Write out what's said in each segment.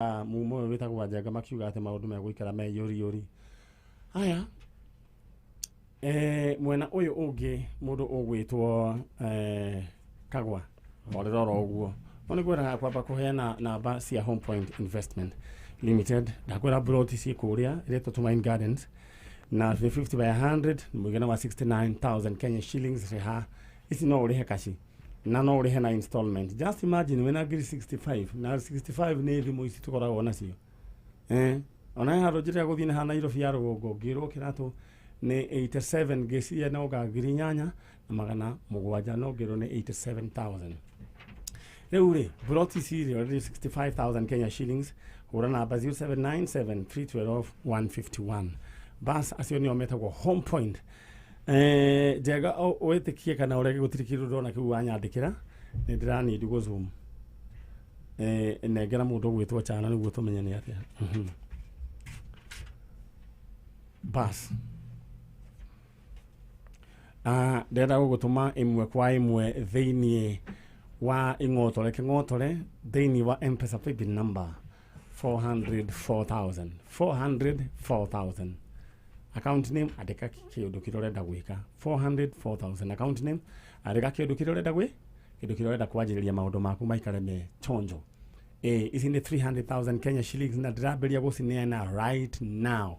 mumo witagwo Njenga makiuga ati maundu megwikara me yuri aya mwena uyu ungi mundu ugwitwo Kagwa orero uguo oni gwera kwamba kuheana namba cia Home Point Investment Limited ndakwira broti ci kuria ireto Tumaini Gardens na 50 by 100 mugena wa 69,000 Kenya shillings reha isi no urihe kashi na no urihe na installment. Just imagine when I get 65 na 65 ni thimu isi tukoragwo nacio ona haro njira guthina ha Nairobi ya rugongo ngirwo kiratu ni 87 geci na ugagiri nyanya na magana mugwanja no ngirwo ni 87,000. Riu ri broti ci already 65,000 Kenya shillings ura namba 0797312151 bas acio ni ometagwo Home Point. Njenga wetikie kana urege gutirikiru ndona kiu wanyandikira ni ndirani ndigo zoom negera mundu gwitwo chana niguo tumenye ni atia bas ndenda gugutuma imwe kwa imwe thiini wa ingotore thiini wa M-Pesa paybill number 404,000 account name adeka kindu kirorenda gwika 404,000 account name adeka kindu kirorenda kwajiriria maundu maku maikare me chonjo isi ni 300,000 Kenya shillings na ndiraberia gucineana right now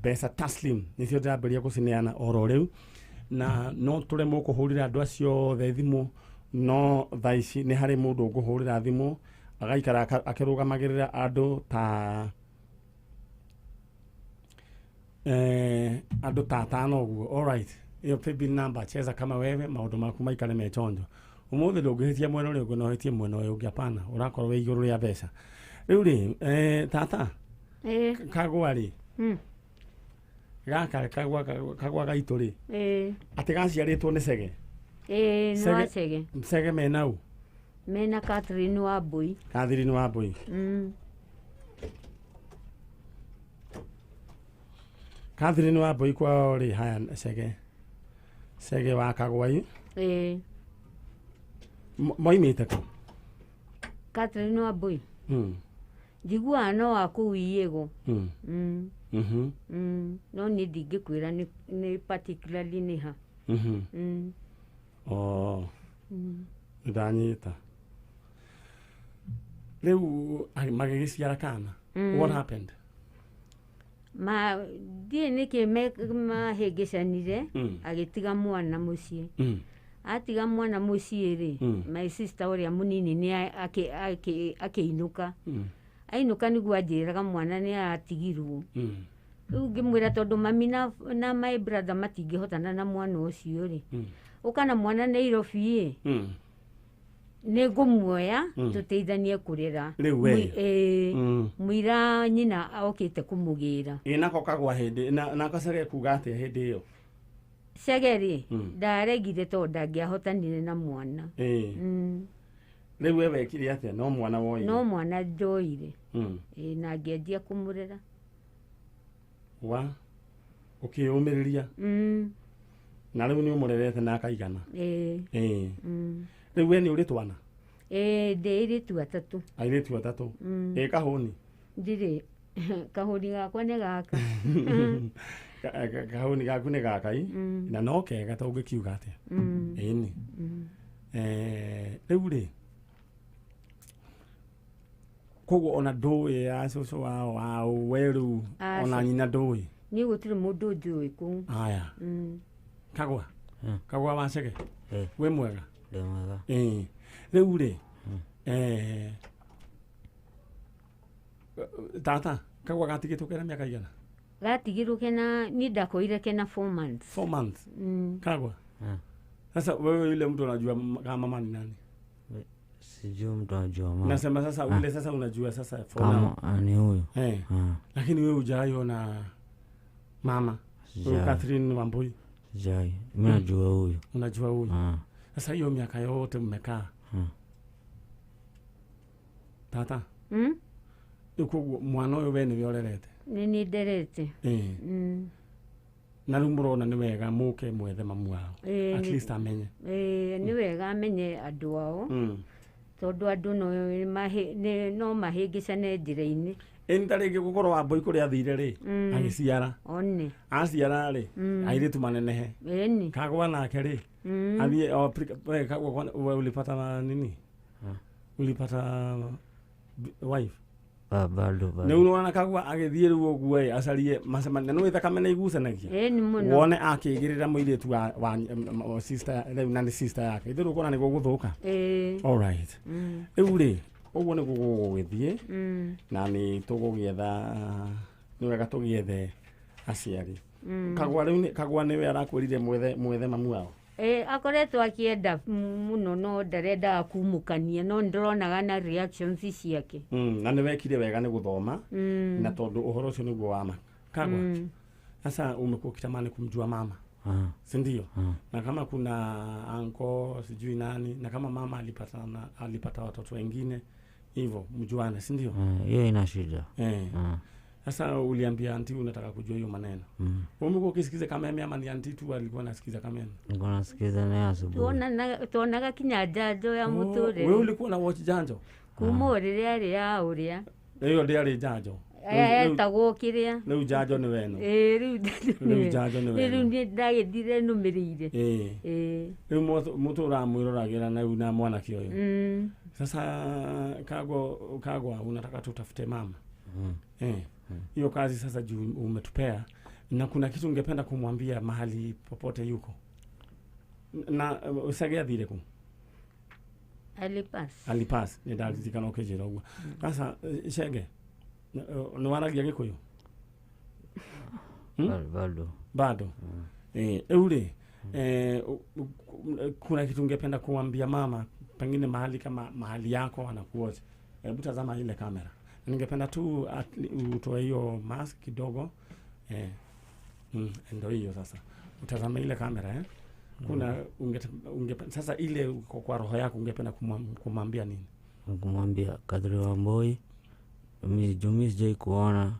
besa taslim nicio ndiraberia gucineana oro riu na no turemo kuhurira andu acio the thimu no thaici ni hari mundu nguhurira thimu agaikara akirugamagirira andu ta andu ta tano guo. All right, iyo paybill number cheza kama wewe maundu maku maikare me chonjo umuthi ndungihitia mwena uri no hitie mwena uyu ungi hapana urakorwo wi iguru ria mbeca riu ri tata Kagwa ri gaka kagwa gaitu ri ati gaciaritwo ni Cege no Cege Cege menau mena Catherine Wambui Catherine Wambui kwa ri haya Cege wa Kagwa yu moimite ku Catherine Wambui njigua no waku wiyego no ni ndingikwira ni particularly ni ha ndanyita riu magigiciara kana what happened ma die niki mahegecanire agitiga mwana mucie atiga mwana mucie ri my sister uria munini ni akiinuka ainuka niguo anjiraga mwana ni atigirwo riu ngimwira tondu mami na my brother matingihotana na mwana ucio ri ukana mwana Nairobi ni ngumuoya tuteithanie kurera mwira nyina aukite kumugira nako Kagwa hindi na Cege kuga atia hindi iyo Cege ri ndaregire tondu ndangiahotanire na mwana riu wewe wekire atia no mwana woire no mwana njoire na ngiendia kumurera wa ukiumiriria na riu ni umurerete na akaigana riu we ni uri twana ndiritu atatu airitu atatu kahuni ndiri kahuni gakwa ni gaka kahuni gaku ni gaka na no kega to ngikiuga atia ini riu ri koguo ona ndui ya cucu wa weru ona nyina ndui ni gutire mundu njui ku aya Kagwa wa Cege we mwega riu ri tata Kagwa gatigitwo kena miaka igana gatigirwo kena ni ndakoire kena 4 months Kagwa sasa wewe yule mtu unajua kama mama ni nani sijui mtu anajua mama nasema sasa ule sasa unajua sasa kama ni huyo lakini wewe hujaiona mama Catherine Wambui jai mimi najua huyo unajua huyo sasa hiyo miaka yote mmekaa tata uko mwana uyu we ni wiorerete ni nderete na rumurona ni wega muke mwethe mamu wao at least amenye ni wega amenye andu ao tondu andu no mahĩngĩcane njĩra-inĩ. Tarĩngĩ gũkorwo Wambũi kũrĩa athire rĩ agĩciara aciara rĩ airĩtu manenehe Kagwa nake rĩ athiĩ Kagwa ulipata nini ulipata wife bado Nĩunaona Kagwa agĩthiĩ rĩu ũguo acarie macemania nĩ wĩta Kameme igucanagia wone akĩigĩrĩra mũirĩtu wa sister rĩu na nĩ sister yake ithuĩ ũkona nĩ gũgũthũka all right rĩu rĩ ũguo nĩ gũgũgĩthiĩ na nĩ tũgũgĩetha nĩ wega tũgĩethe aciari Kagwa nĩwe arakwĩrire mwethe mamu wao akoretwo akĩenda mũno no ndarendaga kumũkania no ndĩronaga na reactions ciake na nĩ wekire wega nĩ gũthoma na tondũ ũhoro ũcio nĩguo wama Kagwa sasa umekuwa ukitamani kumjua mama si ndio na kama kuna anko sijui nani na kama mama alipata watoto wengine hivyo mjuane si ndio hiyo ina shida sasa uliambia anti unataka kujua hiyo maneno umekuwa ukisikiza Kameme ama ni anti tu alikuwa anasikiza Kameme nilikuwa nasikiza naye asubuhi tuonaga kinya njanjo ya mũtũrĩre wewe ulikuwa na watch janjo kuma rĩrĩa arĩ ya ũrĩa hiyo ndio arĩ janjo etagwo kĩrĩa rĩu janjo nĩ weno rĩu janjo nĩ weno rĩu ndagĩthire nũmĩrĩire rĩu mũtũra mwĩroragĩra na mwanake ũyũ sasa Kagwa unataka tutafute mama hiyo kazi sasa juu umetupea na kuna kitu ungependa kumwambia mahali popote yuko na usagea dhire ku alipas ni ndalizikana ukejera uguo sasa Shege ni waragia Gikuyu bado eure kuna kitu ungependa kumwambia mama pengine mahali kama mahali yako anakuoje hebu tazama ile kamera ningependa tu utoe hiyo mask kidogo ndio hiyo sasa utazama ile kamera kuna ungependa sasa ile kwa roho yako ungependa kumwambia nini kumwambia kadri Wambui mimi sijai kuona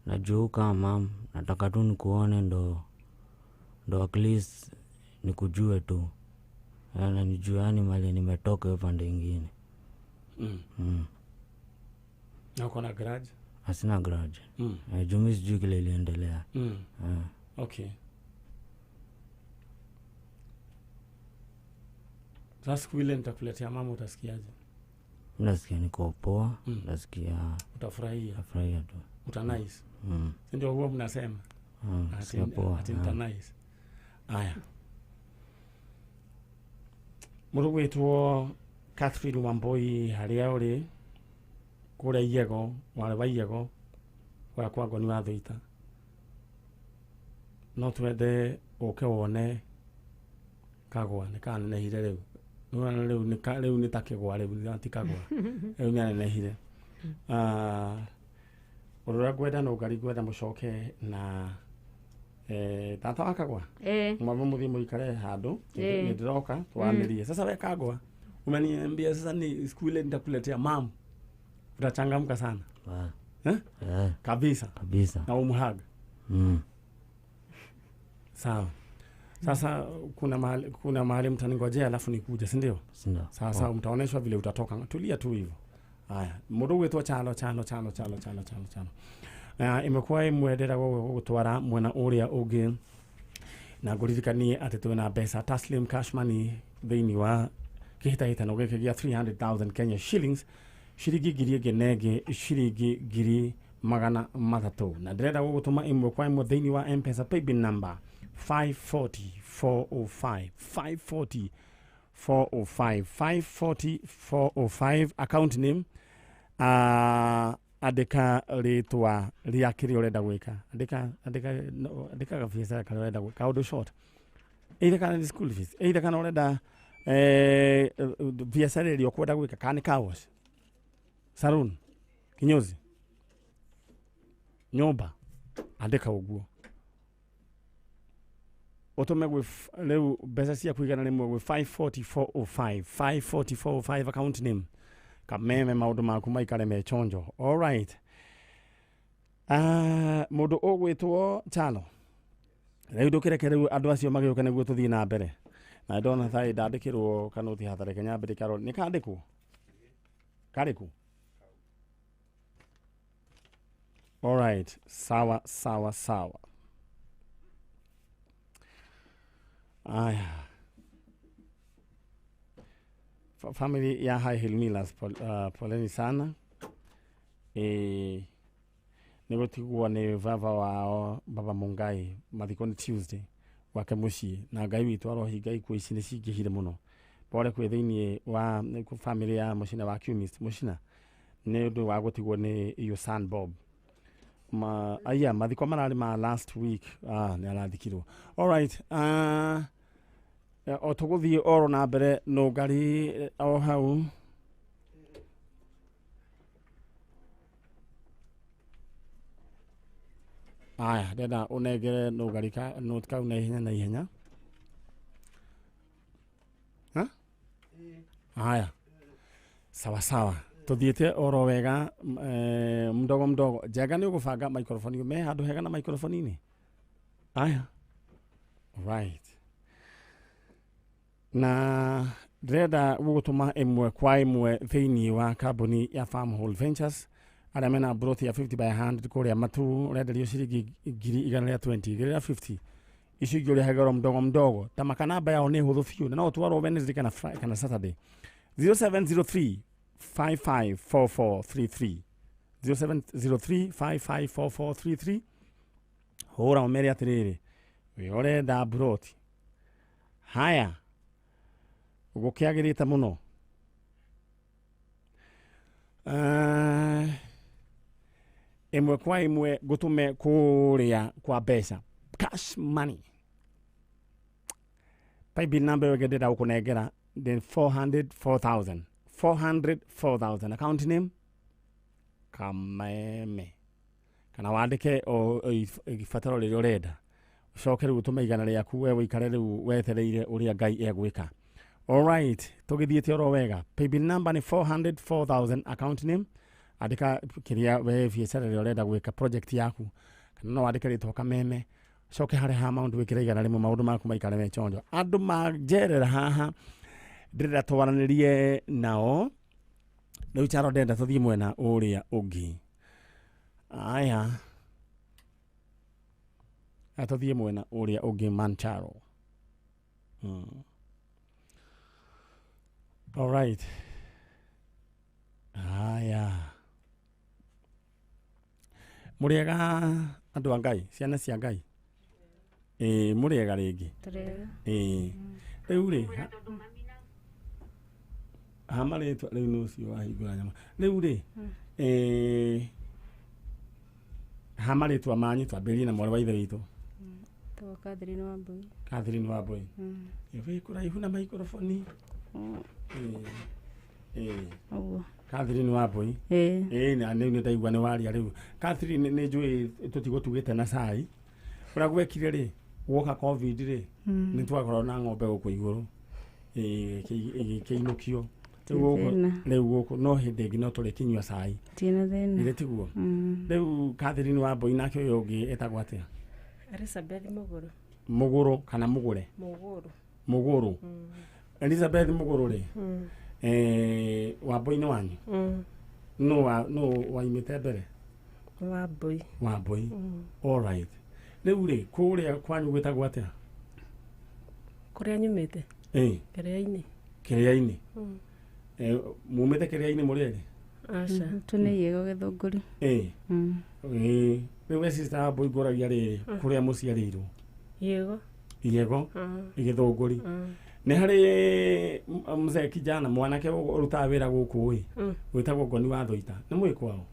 na juu kama nataka tu nikuone ndo at least nikujue tu na nijue yani mali nimetoka upande mwingine na uko na garage asina garage mimi sijui kile iliendelea okay sasa kuile nitakuletea mama utasikiaje nasikia niko poa nasikia utafurahia tu utanice ndio huwa mnasema ati utanice aya mũndũ gwĩtwo Catherine Wambui harĩa ũrĩ kũrĩa Igego warĩ wa Igego kwa Ngoni wa Thũita no twende ũke wone Kagwa nĩ kanenehire rĩu rĩu nĩ ta kĩgwa rĩu ti Kagwa rĩu nĩ anenehire ũrĩa ngwenda no ngari ngwenda mũcoke na tata wa Kagwa mwambo muthi muikare handũ nĩndĩroka twanĩrie sasa we Kagwa umeniambia sasa ni siku ile nitakuletea mamu utachangamka sana kabisa na umhaga sawa sasa kuna mahali mtaningojea alafu nikuja si ndio sasa mtaoneshwa vile utatoka tulia tu hivyo haya mũndũ gwĩtwo chalo imekuwa imwendera gũtwara mwena ũrĩa ũngĩ na ngũririkanie atĩ twĩna mbeca taslim cash money thĩinĩ wa kĩhĩtahĩtano gĩkĩ gĩa 300,000 Kenya shillings shiringi ngiri ĩngĩ nengĩ shiringi ngiri 300 na ndĩrenda gũgũtũma ĩmwe kwa ĩmwe thĩinĩ wa M-Pesa paybill number 540,405 account name andika ritwa ria kiri urenda gwika andika gabiacara kana urenda gwika kaundu short either kana school fees either kana urenda biacara ĩrĩa ũkwenda gwika kana car wash salon kinyozi nyumba andika uguo utume gwe leo mbeca cia kuigana rimwe gwe 54405 account name Kameme maundu maku maikare me chonjo all right mundu ogwitwo Chalo rĩu ndũkĩrekereru andũ acio magĩũka nĩguo tũthiĩ na mbere na ndona thai ndandĩkĩrwo kana ũthi hathara Kenya mbere karo nĩ kandĩkwo Kariku. All right. Sawa. Aya. Family ya High Hill Millers, poleni sana. Nĩgũtigwo nĩ baba wao baba Mungai mathiko nĩ Tuesday gwake mũciĩ na Ngai witũ arohi Ngai kwa ici nĩ cingĩhire mũno. Pore kwĩ thĩinĩ wa family ya mũcina wa Cummins mũcina nĩ ũndũ wa gũtigwo nĩ your son Bob. Mathiko mararĩ ma last week nĩ arathikirwo. All right. O tũgũthiĩ oro na mbere no ngari o hau. Aya, ndenda unengere no ngari ka note kau na ihenya. Aya. Sawa. Tuthiĩte oro wega mdogo. Jaga nĩ ũgũbanga microphone me handũ hega na microphone-inĩ. Aya. Right. Na ndĩrenda gũgũtũma ĩmwe kwa ĩmwe thĩinĩ wa kambuni ya Farmhold Ventures arĩa mena broth ya 50 by 100 kũrĩa matu ũrenderio ciringi 120 igĩrĩra 50 icio ingĩ ũrĩa hagero mdogo ta makanamba yao nĩ hũthũ biũ na no twarwo Wednesday kana Saturday 0703 554433 0703 554433 hũra ũmere atĩrĩrĩ we ũrenda broth haya gũkĩagĩrĩte mũno. Ĩmwe kwa ĩmwe gũtũme kũrĩa kwa mbeca cash money. Paybill number wegedera ũkũnengera then 404,000 account name Kameme kana wandĩke ibataro rĩrĩa ũrenda ũcoke rĩu ũtũme igana rĩaku we wĩikare rĩu wetereire ũrĩa Ngai egwĩka. All right, tũgĩthiĩte oro wega. Paybill number ni 404,000 account name. Andĩka kĩrĩa we biacara rĩrĩa ũrenda gwĩka project yaku. Kana no wandĩke rĩtwa Kameme. Coke harĩ ha amount wĩkĩre igana rĩmwe maũndũ maku maikare me chonjo. Andũ manjerera haha ndĩrenda twaranĩrie nao. Rĩu charo ndenda tũthiĩ mwena ũrĩa ũngĩ. Aya. Atũthiĩ mwena ũrĩa ũngĩ Mancharo. All right. Aya. Mũrĩega andũ a Ngai, ciana cia Ngai. Mũrĩega rĩngĩ. Tũrĩega. Rĩu rĩ. Hamarĩtwa rĩu nĩ ũcio wahingũra nyama. Rĩu rĩ. Hamarĩtwa manyu twambĩrĩrie na mwarĩ wa ithe witũ. Twa Catherine Wambui. Catherine Wambui. Ĩwe kũraihu na microphone. Catherine Wambui. Na nĩ ndaigua nĩ waria rĩu. Catherine nĩ njũĩ tũtigũtugĩte na cai. Ũrĩa gwekire rĩ, woka COVID rĩ, nĩ twakorwo na ng'ombe gũkũ igũrũ. Kĩinũkio. Rĩu gũkũ no hĩndĩ ĩngĩ no tũrĩ kinyua cai. Tiena thĩna. Ĩrĩ tiguo. Rĩu Catherine Wambui nake ũyũ ũngĩ etagwo atĩa? Elizabeth Mũgũrũ. Mũgũrũ kana Mũgũre? Mũgũrũ. Elizabeth Mũgũrũ rĩ. Wambui nĩ wanyu? No waimĩte mbere? Wambui. All right. Rĩu rĩ, kũrĩa kwanyu gwĩtagwo atĩa? Kũrĩa nyumĩte? Kĩrĩa-inĩ. Kĩrĩa-inĩ? Mumĩte Kĩrĩa-inĩ mũrĩ erĩ? Aca. Tũnĩ Yego Gĩthũngũri. Rĩu we sister Wambui ngũragia rĩrĩ, kũrĩa mũciarĩirwo? Yego. Gĩthũngũri. Nĩ harĩ mzee kijana mwanake ũrutaga wĩra gũkũ wĩtagwo Ngoni wa Thũita. Nĩ mũĩ kwao?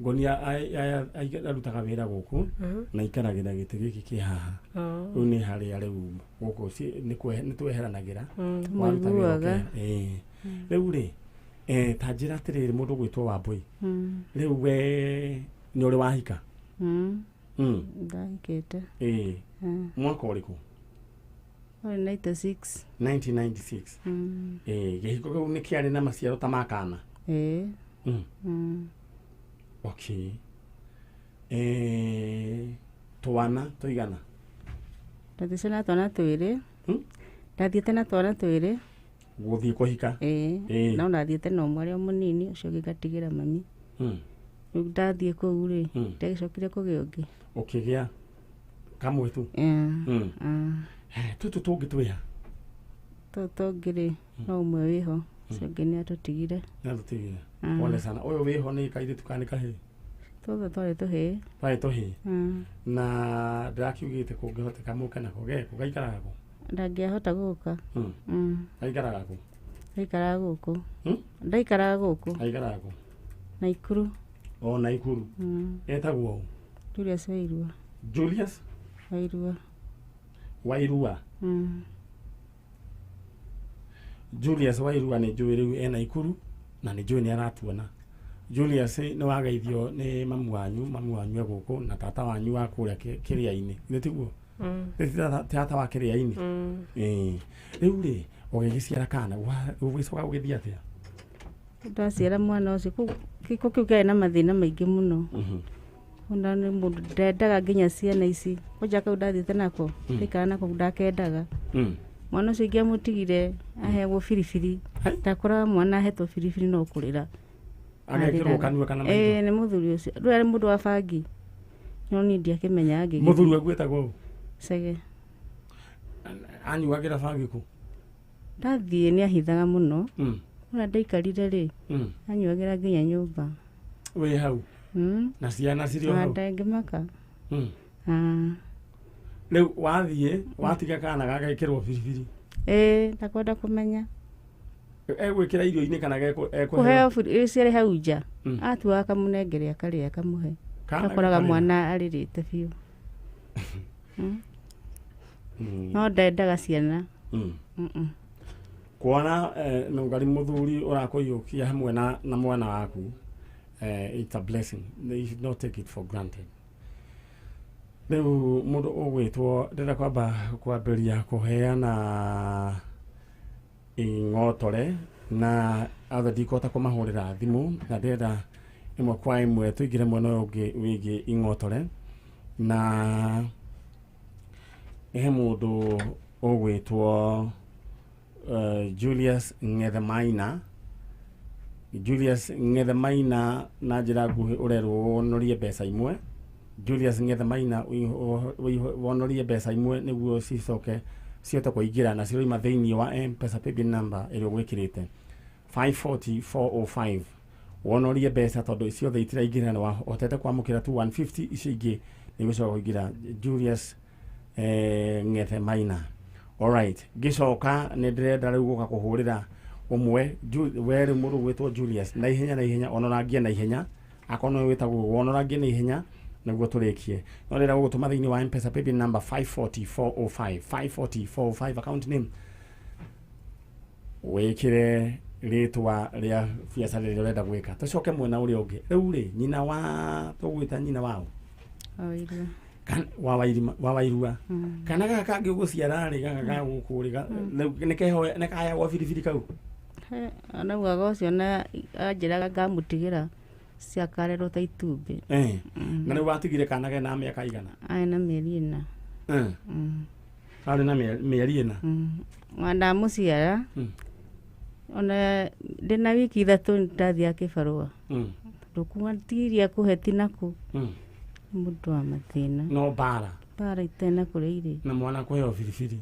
Ngoni arutaga wĩra gũkũ na ikaragĩra gĩtĩ gĩkĩ kĩ haha. Rĩu nĩ harĩa rĩu gũkũ nĩ tweheranagĩra. Tũmũiguaga. Rĩu rĩ, ta njĩra atĩrĩrĩ mũndũ gwĩtwo Wambui. Rĩu we nĩ ũrĩ wahika? Ndahikĩte. Mwaka ũrĩkũ? 96. 1996. Gĩhiko kĩu nĩ kĩarĩ na maciaro ta ma kana? Okay. Twana tũigana? Ndathiĩte na twana twĩrĩ. guthii kuhika no nathiete no mwarä o må nini å cio å ngä ngatigä ra mami rä u ndathiä kå u rä ndegäcokire kå gä å ngä å kä gä a kamwe tu tå tå tå ngä twä ha tå tå ngä rä no å mwe wä ho å cio å ngä nä atå tigire nä atå tigire pole sana å yå wä ho nä kairä tu kana nä kahä tothe twarä tå hä twarä tå hä na ndä rakiugä te kå ngä hoteka må ke nako geko gaikaraga kå ndangä ahota gå ka gaikaraga kå ndaikaraga gå kå ndaikaraga gå kå gaikaraga kå Naikuru o Naikuru etagwo å Julius Wairua Julius Wairua Wairua Julius Wairua nä njå rä u e Naikuru na nä njå nä aratuona Julius nä wageithio nä mamu wanyu e gå kå na tata wanyu wa kå rä a kä rä a-inä nä tiguo tata wa kä rä a-inä rä u rä å gä gä ciara kana gå gä coka gå gä thiä atä a ndaciara mwana å cio gä ko kä u kä na mathä na maingä må no ona nä må ndå ndendaga nginya ciana ici kwanja kau ndathiä te nako ndaikara nako ndakendaga mwana å cio ingä amå tigire aheagwo biribiri ndakoraga mwana ahetwo biribiri no kå rä ra agekärwo kanua kana nä må thuri å cio rä u arä må ndå wa bangi no niä ndiakä menya må thuri waku etagwo cege anyuagä ra bangi kå ndathiä nä ahithaga må no ona ndaikarire rä anyuagä ra nginya nyå mba wä hau na ciana cirä o hau ndangä maka rä u wathiä watiga kana gagäkä rwo biribiri ndakwenda kå menya egwä kä ra irio-inä kana kå heo ciarä hau nja atuaga kamå nengere akarä a kamå he gakoraga mwana arä rä te biå no ndendaga ciana kuona no ngari må thuri å rakå iå kia hamwe na mwana waku it's a blessing. You should not take it for granted. Rä u må ndå å gwä two ndärenda kwambä ria kå heana ing'otore na athe ndikåhota kå mahå rä ra thimå na ndärenda ä mwe kwa ä mwe tå ingä re mwena å ngä wä gä ing'otore na he må ndå å gwä two Julius Ng'ethemaina na njä ra nguhä å rerwo wonorie mbeca imwe Julius Ng'ethemaina wonorie mbeca imwe nä guo cicoke cihote kå ingä ra na ciroima thä inä wa M-Pesa paybill number ä rä å gwä kä rä te 540-405 wonorie mbeca tondå ciothe itiraingä ra nä wahotete kwamå kä ra 150 icio ingä nä gå coka kå ingä ra Julius Ng'ethemaina. Alright, gicoka nä ndä renda rä u gå ka kå hå rä ra ũmwe werä må rå gwä two Julius na ihenya onorangie na ihenya akorwo wä tagwo wonorangie na ihenya nĩguo tå rä kie no rä ra gå gå tå ma thä inä wa M-Pesa paybill number 540-405 account name wä kä re rä twa rä a biacara rä rä a å renda gwä ka tå coke mwena å rä a å ngä rä u rä nyina wa tå gwä ta nyina wao wa Wairua kana gaka kangä gå ciara rä gaka ga gå kå rä nä kaheagwo biribiri kau anaugaga å cio na anjä raga ngamå tigä ra ciakarerwo ta itumbä na nä watigire kana ge na mä aka igana arä na mä eri ä na arä na mä eri ä na ndamå ciara ona ndä na wiki ithatå nä ndathiaga kä barå ndå kuma tigiria kå he tinakå må ndå wa mathä na no bara itena kå rä irä na mwana kå heo biribiri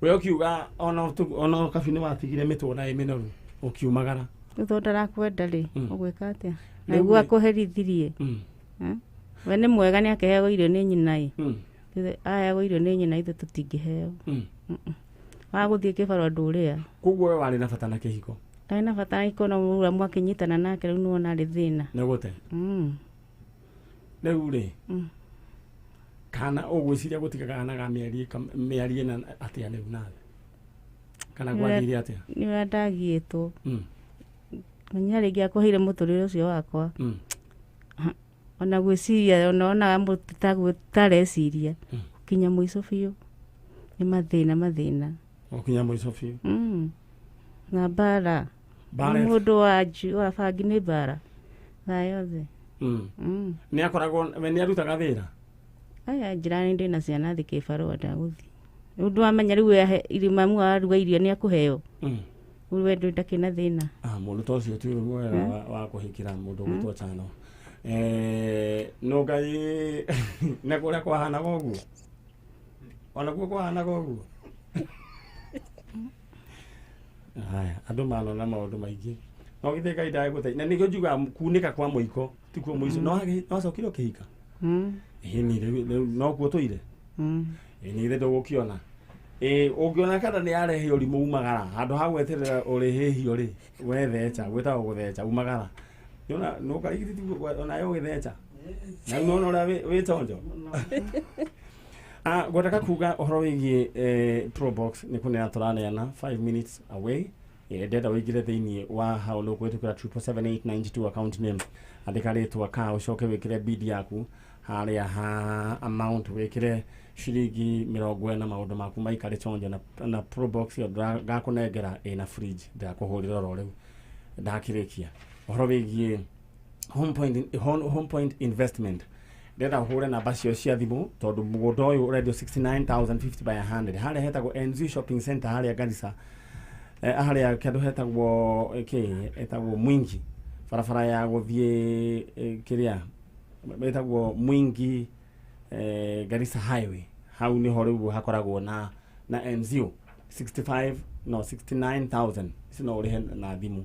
we å kiuga ona kabinä watigire mä tå na ä mä noru å kiumagara rä tho ndarakwenda rä å gwä ka atä a naiguo akå herithirie we nä mwega nä akeheagwo irio nä nyina aheagwo irio nä nyina ithe tå tingä heo wagå thiä kä barå ndå rä a koguo we warä na bata na kä hiko ndarä na bata na iko na må ramu akä nyitana nake rä u nä wona arä thä na nä gå te rä u rä kana å gwä ciria gå tigaga kana ga mä ari ä na atä a rä u nawe kana gwathire atä a nä we ndagiä two menya rä ngä akå heire må tå rä re å cio wakwa ona gwä ciria onaga må tareciria kinya må ico biå nä mathä na kinya må ico biå na mbara må ndå wa bangi nä mbara thayothe nä akoragwo we nä arutaga wä ra aya njä ra nä ndä na ciana thä kä barå ndagå thiä undu amenya riu irima mu aruga irio ni akuheo uru wendo ndakina thina mundu tocio tu mwega wa kuhikira mundu gutwa chano no ngai na kuria kwahana gogu ona kuo kwahana gogu haya andu manona maundu maingi no githe ngai ndae gutai na nikio njuga kuunika kwa muiko tikuo muico no acokire ukihika ni no kuo tuire ni ithe ndugukiona ungiona kana ni arehe urimu umagara handu ha gweterera urihihio ri wethecha gwetagwo guthecha umagara yona no karigiti ona yo githecha na no ora we tonjo gwataka kuga uhoro wigie Probox ni kunena turaneana 5 minutes away ndenda wigire thiini wa haulo kwetukira 77892 account name andika ritwa ka ucoke wikire bid yaku haria ha amount wikire shilingi 40 maundu maku maikare chonjo na Probox yo gakunengera ina fridge ndakuhurira ro riu ndakirikia uhoro wigie home point investment ndenda hure na basio cia thimu tondu mugondo uyu radio 69050 by 100 haria hetagwo NZ shopping center haria Garissa haria kindu hetagwo etagwo Mwingi barabara ya guthie kiria betagwo Mwingi Garissa highway hau ni ho riu hakoragwo na NZ 69,000 sino uri na thimu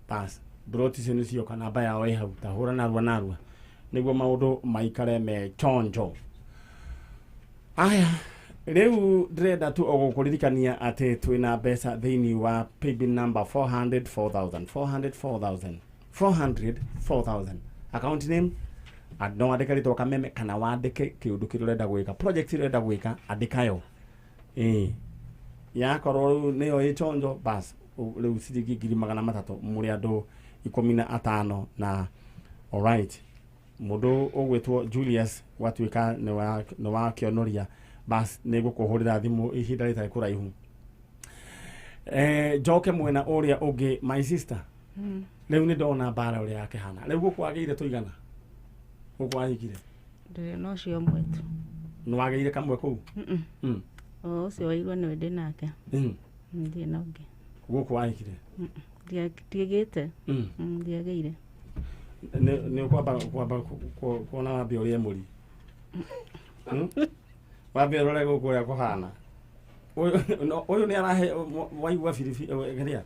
pass broti sino cio kana baya oi hau ta hura narua niguo maundu maikare me chonjo aya riu ndrenda tu ogukuririkania ati twina mbeca thiini wa paybill number 404,000 account name no andika ritwa Kameme kana wandike kiundu kirurenda gwika project irenda gwika andikayo yakorwo niyo ichonjo bas riu ciringi 300 muri andu 15 na alright mundu ugwitwo Julius watwika ni wa kionoria bas nigukuhurira thimu ihinda ritari kuraihu joke mwena uria ungi my sister riu ni ndona bara uria yake hana riu gukwageire tuigana gukwahikire ndire no cio mwetu no wageire kamwe kuu ucio wairwa ni wende nake ndie nonge gukwahikire ndiagite ndiageire ni kwamba kuona wapi uria muri wapi rore gukuria kuhana uyu ni arahe waigua filifi geria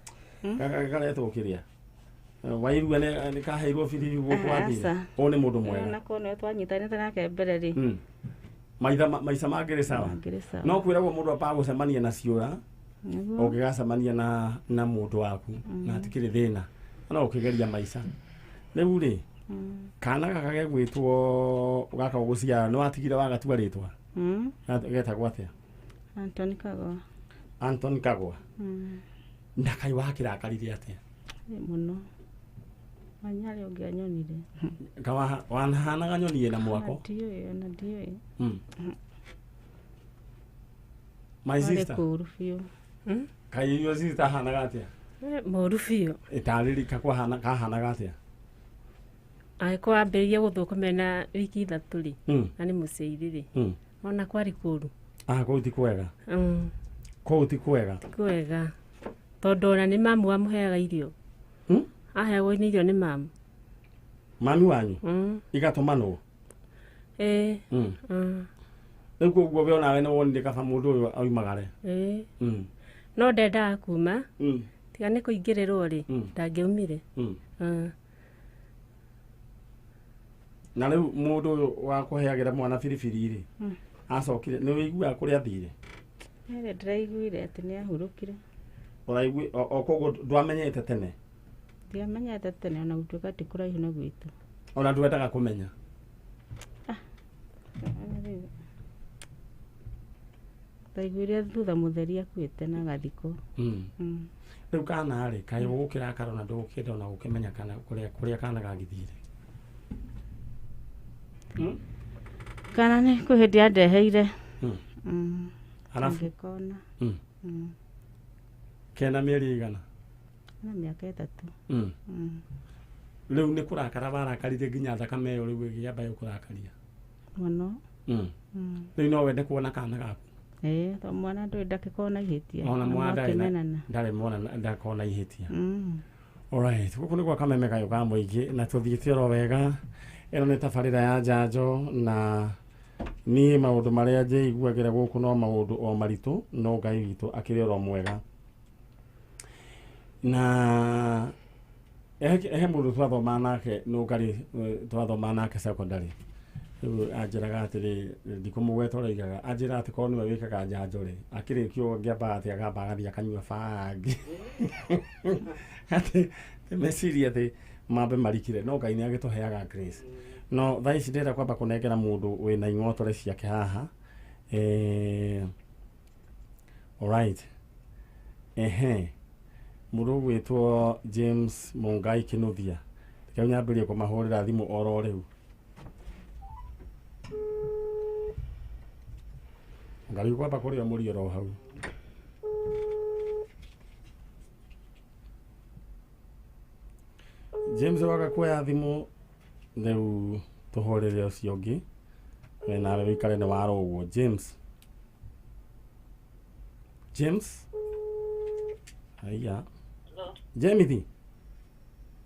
garetwo kiria waigua ni kaheirwo filifi gukwathi o ni mundu mwega na kono twanyitanite nake mbere ri maisa magire sawa no kwiragwo mundu apagucemania na ciura ungigacemania na mundu waku na atikiri thina no ukigeria maisa riu ri kana gaka gegwitwo gaka guciara no atigire wagatua ritwa getagwo atia Anton Kagwa ndakai wakirakarire atia muno anyari ungianyonire kawa wanahanaga nyoni na mwako ndio my sister kurufio kai yo sister hanaga atia morufio itariri kakwa hanaga atia aiko amberia guthukumena wiki 3 ri na ni muceiri ri ona kwari kuru kuu ti kwega kuu ti kwega tondu ona ni mamu amuheaga irio aheagwo ni irio ni mamu wanyu igatuma no riu koguo we onawe ni wonire kaba mundu uyu aumagare no ndendaga kuma tiga ni kuingirirwo ri ndangiumire na riu mundu uyu wa kuheagira mwana biribiri ri acokire ni wigua kuria thire ndiraiguire ati ni ahurukire uraigui koguo ndwamenyete tene ndiamenyete tene ona gutuika ti kuraihu na gwitu ona ndwendaga kumenya ndaiguire thutha mutheri akuite na gathiko riu kana ri kai gukira karona ndukinde ona gukimenya kana kuria kana gagithire kana ni kuhindi andeheire alafu ngikona kena mieri igana na miaka 3 riu ni kurakara barakarire nginya thakame yo riu igiamba yo kurakaria muno riu no wende kuona kana gaku to mwana ndo ndakikona ihitia ona mwana ndare mwana ndakona ihitia alright guku ni gwa Kameme kayo ka muingi na tuthiite ro wega eno ni tabarira ya njanjo na ni maundu maria je iguagira guku no maundu o maritu no Ngai witu akiri ro mwega na mundu twathoma nake no Ngai twathoma nake secondary ajiraga atiri ndikumugweta igaga ajira ati ko niwe wikaga njanjo ri akirikio ngiamba ati agamba agathia kanyua bangi ati meciria ati mambe marikire no Ngai ni agituheaga grace no thaici ndira kwamba kunengera mundu wina ing'otore ciake haha alright mundu gwitwo James Mungai Kinuthia tikau nyambirie kumahurira thimu oro riu ngari kwamba kuria murio ro hau James waga kwa thimu riu tuhorere ucio ngi na wikare ne waro uguo James aya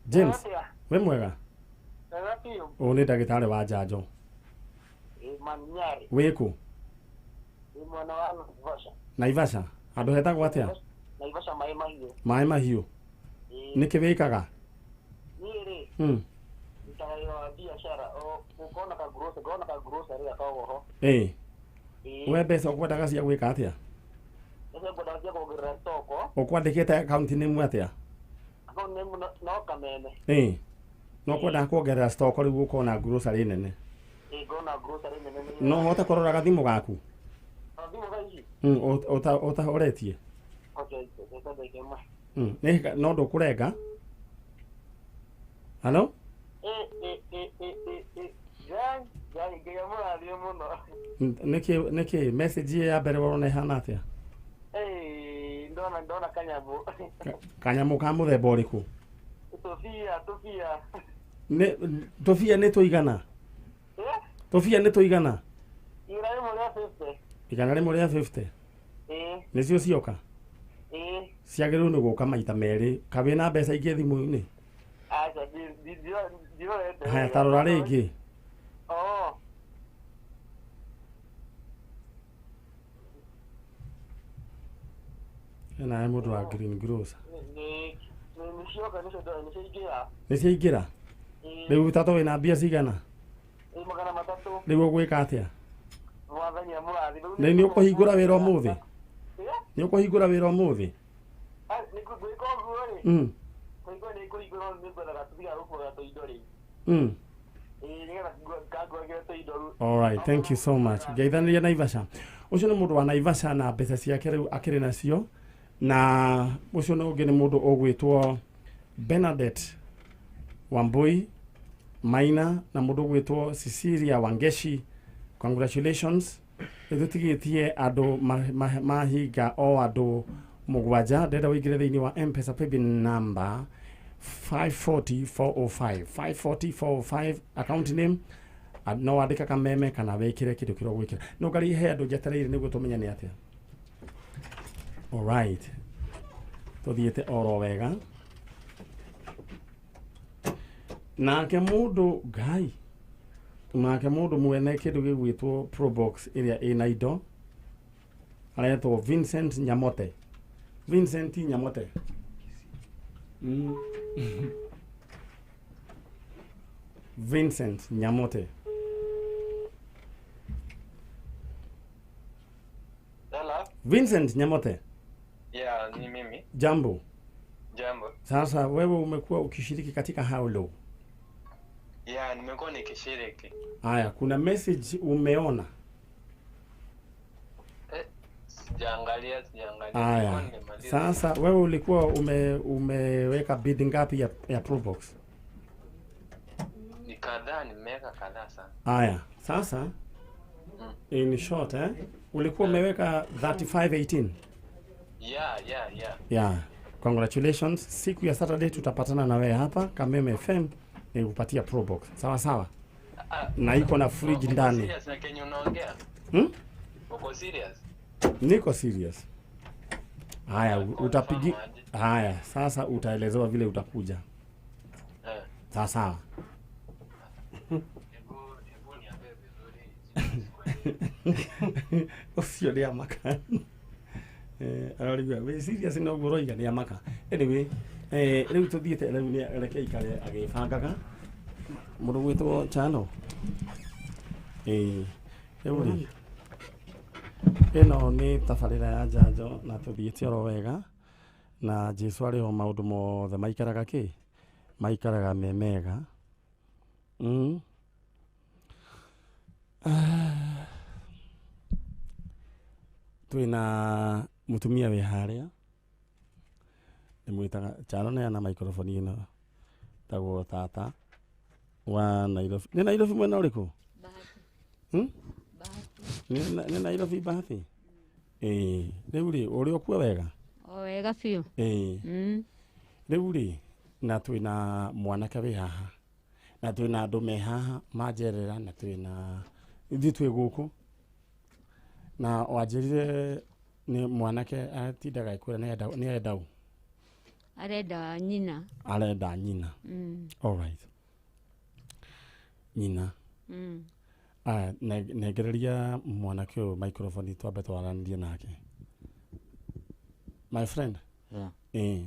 James we mwega ni ndagitari wa njanjo Man Nyari wiku mwana wa Naivasha andu hetagwo atia Naivasha Mai Mahiu niki wikaga nitayo biashara ukona ka grocery akago ho we mbeca ukwendaga cia gwika atia ngwenda cia kugira stoko ukwandikite account name atia account name no Kameme no kwenda kuongerera stoko riu ukona grocery nene gona grocery nene no hota kurora gathimu gaku thimu gaici utahoretie okay kema no ndukurenga halo niki message ya mbere wona ihana atia ndona kanyamu ka muthemba uriku Tofia ni tuigana Tofia ni tuigana igana rimwe ria 50 nicio cioka ciagirwo ni guka maita meri kabina mbeca ingi thimu-ini haya tarora ringi ena mundu wa green grocer ni ciaingira riu tatu wina mbia cigana riu ugwika atia ni ukuhingura wira umuthi ni ukuhingura wira umuthi alright thank you so much geithaniria Naivasha ucio ni mundu wa Naivasha na mbeca ciake riu akiri nacio na ucio ni ungi ni mundu ugwitwo Bernadette Wambui Maina na mundu ugwitwo Cecilia Wangeshi congratulations ithutigitie andu mahinga o andu mugwanja ndenda wigire thiini wa M-Pesa paybill number 540405 account name no wandika Kameme kana wikire kindu kiro gwikira no ngari he andu njetereire niguo tumenya ni atia alright tuthiete oro wega nake mundu mwene kindu gigwitwo Probox iria ina indo aretwo Vincent Nyamote Vincent Nyamote Hello Vincent Nyamote ni mimi jambo sasa wewe umekuwa ukishiriki katika haulo nimekuwa nikishiriki haya kuna message umeona sijaangalia haya sasa wewe ulikuwa umeweka bid ngapi ya Probox ni kadhaa nimeweka kadhaa sana haya sasa in short ulikuwa umeweka 3518 yeah congratulations siku ya Saturday tutapatana na wewe hapa Kameme FM nikupatia Probox sawa na iko na fridge ndani serious na Kenya unaongea uko serious Niko serious. Haya, utapigi. Haya, sasa utaelezewa vile utakuja. Sawa. Usio dia maka. Ararigwa, we serious no goroiga dia maka. Anyway, riu tuthiete riu ni reke ikare agibangaga. Mundu gwitwo channel. Riu ino ni tabarira ya njanjo na tuthiete oro wega na Jesu ariho maundu mothe maikaraga ki maikaraga memega. Twina mutumia we haria nimwitaga charone na microphone ino tagwo tata wa Nairobi. Ni Nairobi mwena uriku? Bahati. Ni Nairobi Bahati. Riu ri uri okua wega? O wega biu. Riu ri na twina mwanake we haha na twina andu me haha manjerera na twina ithi twi guku na wanjirire ni mwanake atindaga ikwira ni enda u arenda nyina. All right. Nyina. Negereria mwanake o microphone twambe twaranĩrie nake. My friend. Yeah.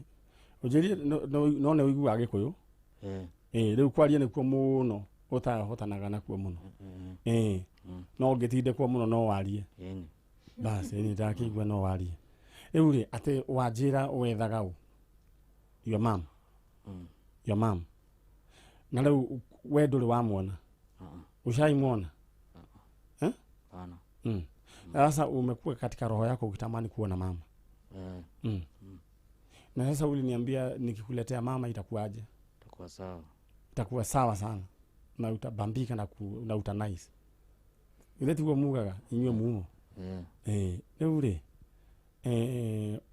Ujirie no ne uigua Gikuyu? Riu kwaria nikuo muno utahotanaga nakuo muno. No ngitinde kuo muno no warie. Basi ni ndakigwa no warie. Riu ri ati wanjira wethaga u your mom. Your mom. Na riu we nduri wa muona. Ushaimwona? Hapana. Sasa umekuwa katika roho yako ukitamani kuona mama. Na sasa uliniambia nikikuletea mama itakuwaje? Itakuwa sawa. Itakuwa sawa sana. Na utabambika na uta nice. Ile tuwa mugaga inywe mumo. Leo ule.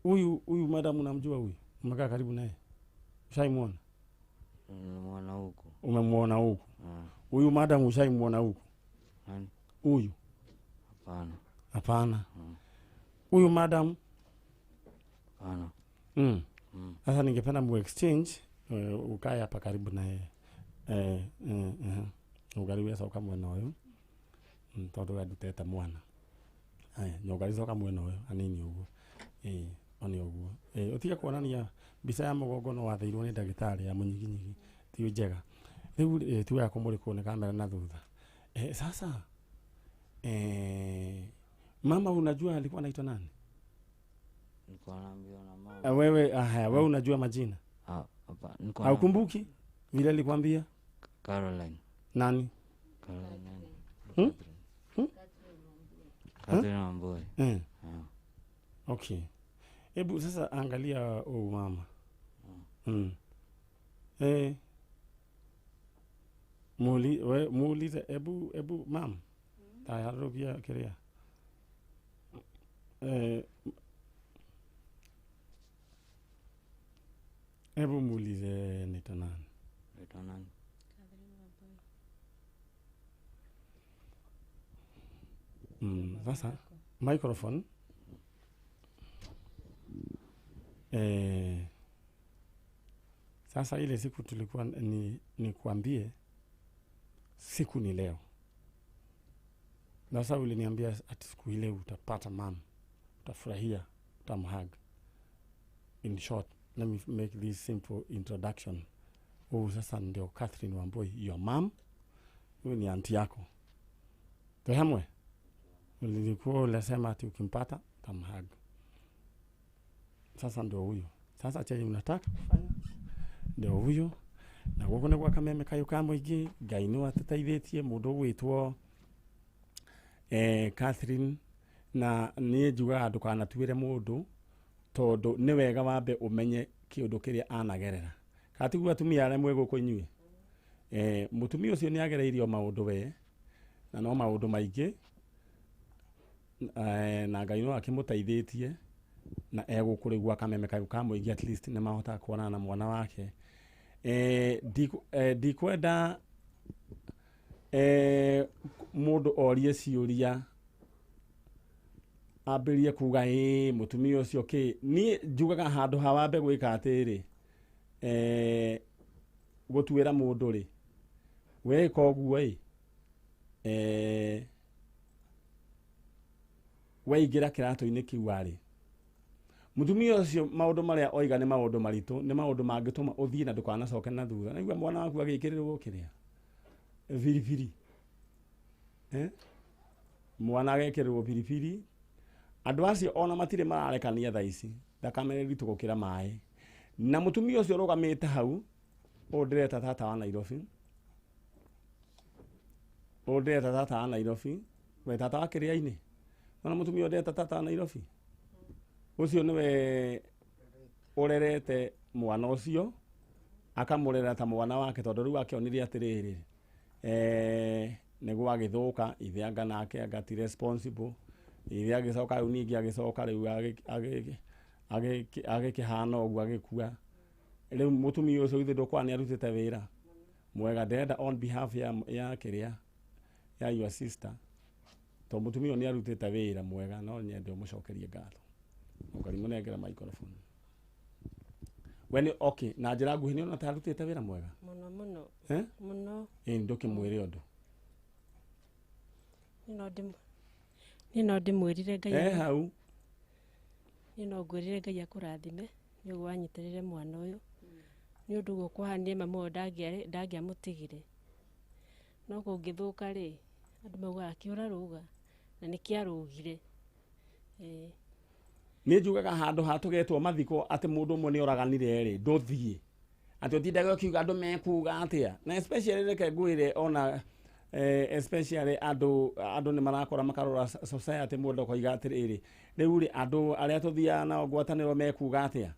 Huyu madam unamjua huyu? Umekaa karibu naye? Ushaimwona? Nimemuona huko. Umemwona huko? Huyu madam ushaimwona huko? Nani? Huyu. Hapana. Huyu madam? Hapana. Sasa ningependa mu exchange ukae hapa karibu naye. Ugariwe soka mwena uyu. Tondu aduteta mwana. Nyogari soka mwena uyu anini uguo. Oni uguo. Utige kuonania mbica ya mugongo no wathiirwo ni ndagitari ya munyiginyigi ti njega. Riu tu ya kumurikwo ni kamera na thutha. Sasa mama unajua alikuwa anaitwa nani? Nilikuwa naambiwa na mama. Wewe unajua majina? Hapana. Au kumbuki vile alikwambia? Caroline. Nani? Caroline. Catherine Wambui. Okay. Hebu sasa angalia mama. Muulize ebu mama. Tayarugia kiria. Ebu muulize nita nani? Sasa microphone. Sasa ile siku tulikuwa ni kuambie siku ni leo. Sasa uliniambia ati siku ile utapata mama. Utafurahia, utamhug. In short, let me make this simple introduction. Sasa ndio Catherine Wambui, your mom. Huyu ni auntie yako. Tuhamwe. Ulikuwa unasema ati ukimpata utamhug. Sasa ndio huyo. Sasa chenye unataka kufanya ndio huyo. Na guko ne gwa Kameme kayo ka muingi Ngai no atiteithĩtie mundu gwitwo Catherine na ni njuga ndukanatuire mundu tondu ni wega wambe umenye kiundu kiria anagerera. Katigu atumia aremwe guko inyue. Mutumia ucio ni agereirio maundu we na no maundu maingi na Ngai no akimutaithĩtie na egũkũrĩgua Kameme kayo ka muingi at least ni mahota kuona na mwana wake. Dikwenda mundu orie ciuria ambirie kuga mutumia ucio ni njugaga handu hawambe gwika atiri gutuira mundu ri weka uguo waigira kiratu-ini kiu ari mutumia ucio maundu maria oiga ni maundu maritu ni maundu mangituma uthie na ndukanacoke na thutha naigua mwana waku agikirirwo kiria biribiri mwana agekirirwo biribiri andu acio ona matire mararekania thaici thakame ritu gukira mai na mutumia ucio rugamite hau ndireta tata wa Nairobi ndireta tata wa Nairobi we tata wa Kiria-ini ona mutumia ndireta tata wa Nairobi ucio niwe urerete mwana ucio akamurera ta mwana wake tondu riu akionirie atiriri niguo agithuka ithianga nake agati responsible ithe agicoka riu ningi agicoka riu agikihana uguo agikua riu mutumia ucio ithe ndukwa ni arutite wira mwega ndenda on behalf ya Kiria ya your sister to mutumia ni arutite wira mwega no nyende umucokerie ngatho ukari munengera microphone when okay na njira nguhini ona tarutite wira mwega muno muno nduki mwire undu nino ndimwirire Ngai hau nino ngwirire Ngai akurathime ni gwanyitirire mwana uyu ni undu gukuhanie mamo ndagiamutigire no kungithuka ri andu mauga akiura ruga na nikiarugire ni njugaga handu hatugetwo mathiko ati mundu umwe ni oraganire ri nduthie ati utindaga ukiuga andu mekuga atia na especially reke ngwire ona especially andu ni marakora makarora society mundu koiga atiriri riu ri andu aria tuthia na ngwataniro mekuga atia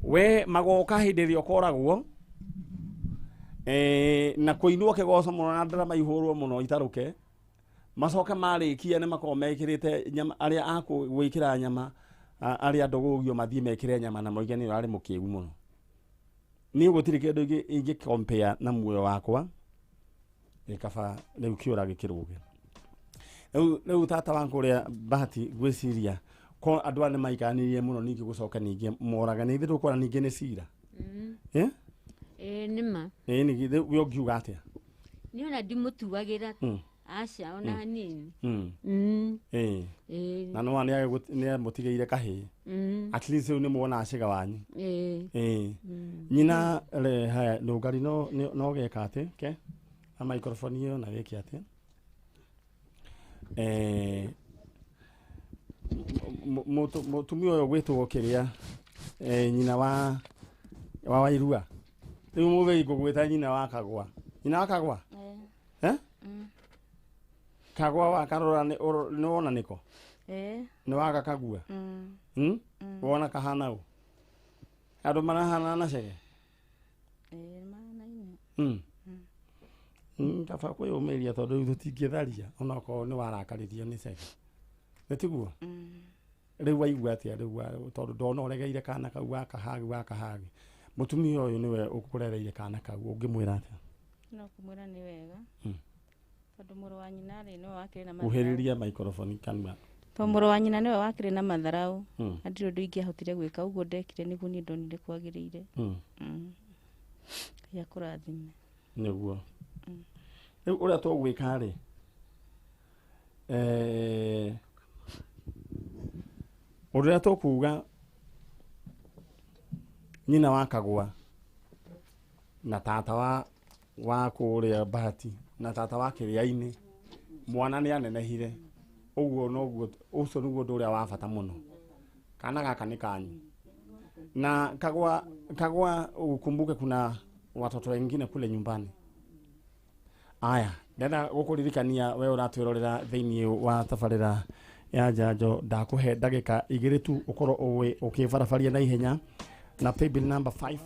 we magoka hindiri okoragwo na kuinua kigoco muno na ndara maihurwo muno itaruke macoke marikia ni makoro mekirite nyama aria akugwikira nyama aria ndogugio mathie mekire nyama na moige ni ari mukiu muno ni gutiri kindu ingi compare na muoyo wakwa ikaba riu kiura gikiruge riu tata wangu ria bahati gwiciria ko andu ani maiganirie muno ningi gucoka ningi moraga ni thiru kora ningi ni cira nima ni githe we ngiuga atia ni ona ndimutuagira aca ona hanini na no ni mutigeire kahi at least ni muona aciga wanyu nyina haya ndugari no geka ati ke a microphone yo na weki ati mutumia uyu gwitwo Kiria nyina wa Wairua riu muvei kugwita nyina wa Kagwa Kagwa wa karora ni wona niko ni waga Kagua wona kahana u andu marahana na cege kafa kwa umeria tondu tutingitharia ona ko ni warakaririo ni cege netiguo riu waigua atia riu tondu ndona uregeire kana kau wakahagi mutumia uyu niwe ukurereire kana kau ungimwira atia no kumwira ni wega tondu muru wa nyina ri no wakire na uhiriria microphone kanwa to muru wa nyina niwe wakire na matharau andiro ndu ingihotire gwika uguo ndekire niguo ni ndonire kwagiriire ya kurathime niguo riu uria tugwika ri uria tukuga nyina wa Kagwa na tata wa kuria Bahati na tata wa Kiria-ini mwana ni anenehire uguo no guo ucio niguo nduria wa bata muno kana gaka ni kanyu na Kagwa ukumbuke kuna watoto wengine kule nyumbani aya ndenda gukuririkania we uratwirorera thiini wa tabarira ya njanjo ndakuhe ndagika igiri tu ukorwo ukibarabaria na ihenya na paybill number 540